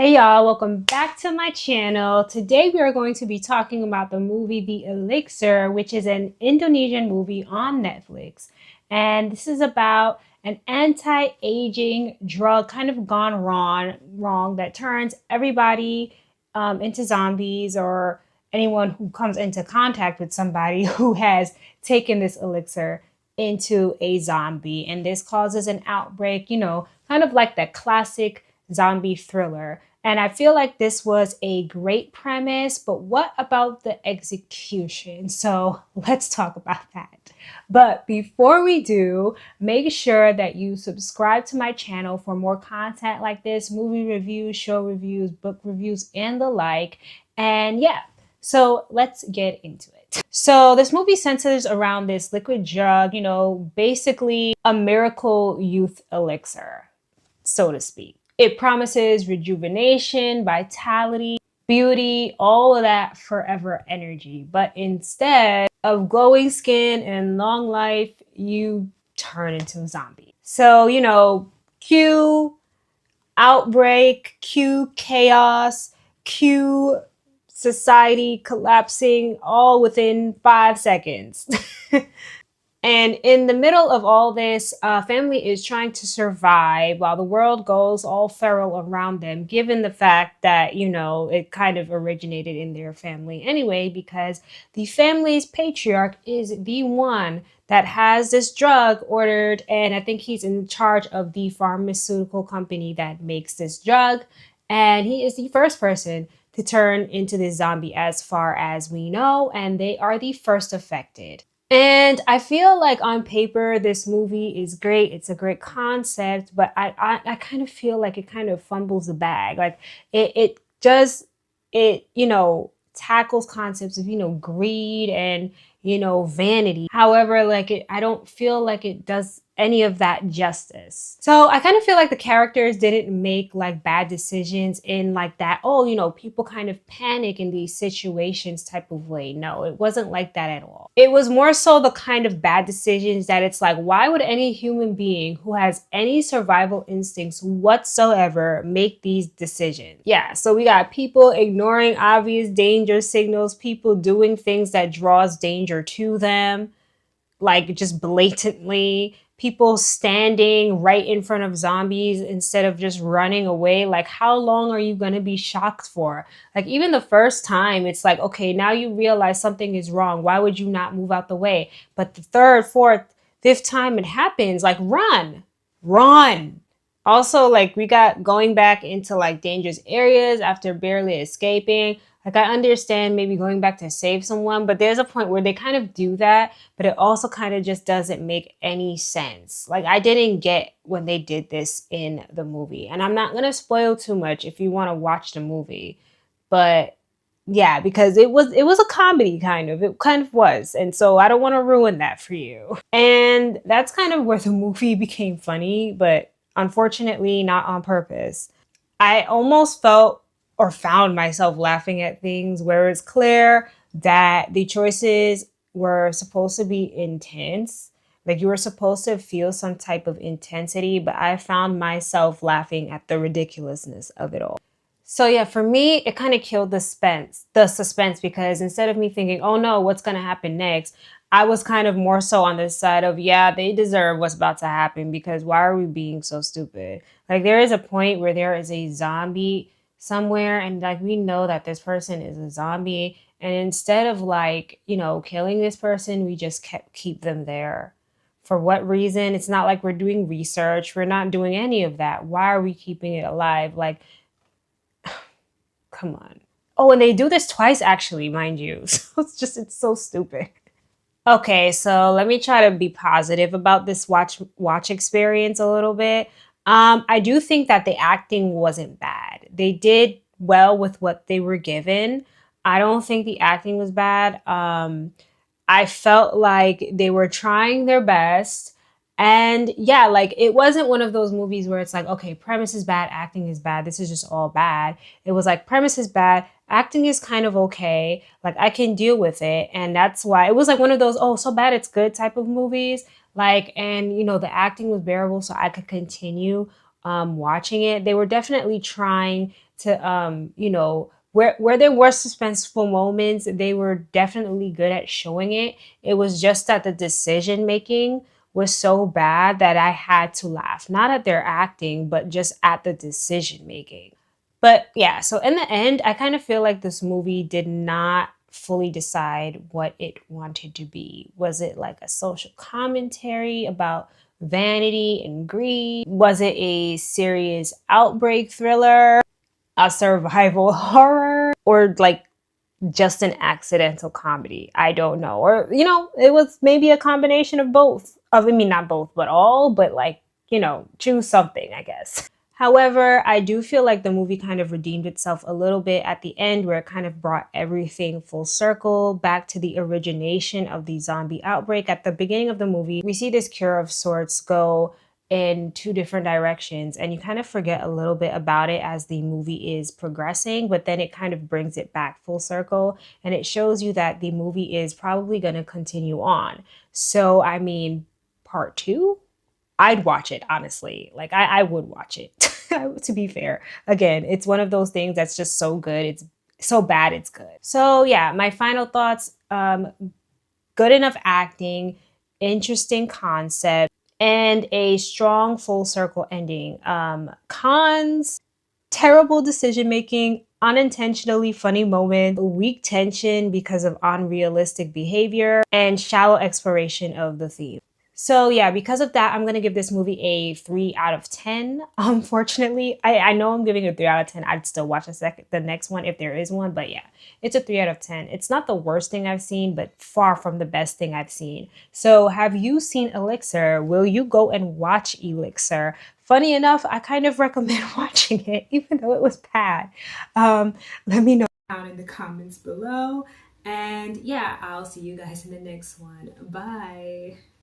Hey y'all, welcome back to my channel. Today we are going to be talking about the movie The Elixir, which is an Indonesian movie on Netflix. And this is about an anti-aging drug kind of gone wrong that turns everybody into zombies, or anyone who comes into contact with somebody who has taken this elixir into a zombie. And this causes an outbreak, kind of like that classic zombie thriller. And I feel like this was a great premise, but what about the execution? So let's talk about that. But before we do, make sure that you subscribe to my channel for more content like this, movie reviews, show reviews, book reviews, and the like. And yeah, so let's get into it. So this movie centers around this liquid drug, basically a miracle youth elixir, so to speak. It promises rejuvenation, vitality, beauty, all of that forever energy. But instead of glowing skin and long life, you turn into a zombie. So, cue outbreak, cue chaos, cue society collapsing all within 5 seconds. And in the middle of all this, family is trying to survive while the world goes all feral around them, given the fact that, it kind of originated in their family anyway, because the family's patriarch is the one that has this drug ordered, and I think he's in charge of the pharmaceutical company that makes this drug, and he is the first person to turn into this zombie as far as we know, and they are the first affected. And I feel like on paper, this movie is great. It's a great concept, but I kind of feel like it kind of fumbles the bag. Like it tackles concepts of, greed and, vanity. However, I don't feel like it does any of that justice. So I kind of feel like the characters didn't make like bad decisions in like that, people kind of panic in these situations type of way. No, it wasn't like that at all. It was more so the kind of bad decisions that it's like, why would any human being who has any survival instincts whatsoever make these decisions? Yeah, so we got people ignoring obvious danger signals, people doing things that draws danger to them, like just blatantly, people standing right in front of zombies instead of just running away. Like, how long are you going to be shocked for? Like, even the first time, it's like, okay, now you realize something is wrong. Why would you not move out the way? But the third, fourth, fifth time it happens, like, run. Also, like, we got going back into like dangerous areas after barely escaping. Like, I understand maybe going back to save someone, but there's a point where they kind of do that, but it also kind of just doesn't make any sense. Like, I didn't get when they did this in the movie. And I'm not going to spoil too much if you want to watch the movie. But yeah, because it was a comedy kind of. It kind of was. And so I don't want to ruin that for you. And that's kind of where the movie became funny, but unfortunately not on purpose. I almost felt or found myself laughing at things where it's clear that the choices were supposed to be intense. Like, you were supposed to feel some type of intensity, but I found myself laughing at the ridiculousness of it all. So yeah, for me, it kind of killed the suspense, because instead of me thinking, oh no, what's going to happen next? I was kind of more so on this side of, yeah, they deserve what's about to happen, because why are we being so stupid? Like, there is a point where there is a zombie somewhere, and like, we know that this person is a zombie, and instead of like, killing this person, we just keep them there. For what reason? It's not like we're doing research. We're not doing any of that. Why are we keeping it alive? Like, come on. Oh, and they do this twice, actually, mind you. So it's so stupid. Okay, so let me try to be positive about this watch experience a little bit. I do think that the acting wasn't bad. They did well with what they were given. I don't think the acting was bad. I felt like they were trying their best. And yeah, like, it wasn't one of those movies where it's like, okay, premise is bad, acting is bad, this is just all bad. It was like, premise is bad, acting is kind of okay, like, I can deal with it. And that's why it was like one of those, oh, so bad it's good type of movies. Like, and the acting was bearable, so I could continue watching it. They were definitely trying to where there were suspenseful moments, they were definitely good at showing it. It was just that the decision making was so bad that I had to laugh. Not at their acting, but just at the decision making. But yeah, so in the end, I kind of feel like this movie did not fully decide what it wanted to be. Was it like a social commentary about vanity and greed? Was it a serious outbreak thriller, a survival horror, or like just an accidental comedy? I don't know. Or, it was maybe a combination of both. I mean, not both, but all, but like, choose something, I guess. However, I do feel like the movie kind of redeemed itself a little bit at the end, where it kind of brought everything full circle back to the origination of the zombie outbreak. At the beginning of the movie, we see this cure of sorts go in two different directions, and you kind of forget a little bit about it as the movie is progressing, but then it kind of brings it back full circle, and it shows you that the movie is probably going to continue on. So, I mean, part two? I'd watch it, honestly. Like, I would watch it, to be fair. Again, it's one of those things that's just so good. It's so bad, it's good. So, yeah, my final thoughts, good enough acting, interesting concept, and a strong full circle ending. Cons, terrible decision making, unintentionally funny moments, weak tension because of unrealistic behavior, and shallow exploration of the theme. So yeah, because of that, I'm gonna give this movie a 3 out of 10. Unfortunately, I know I'm giving it a 3 out of 10. I'd still watch the next one if there is one, but yeah, it's a 3 out of 10. It's not the worst thing I've seen, but far from the best thing I've seen. So have you seen Elixir? Will you go and watch Elixir? Funny enough, I kind of recommend watching it, even though it was bad. Let me know down in the comments below. And yeah, I'll see you guys in the next one. Bye.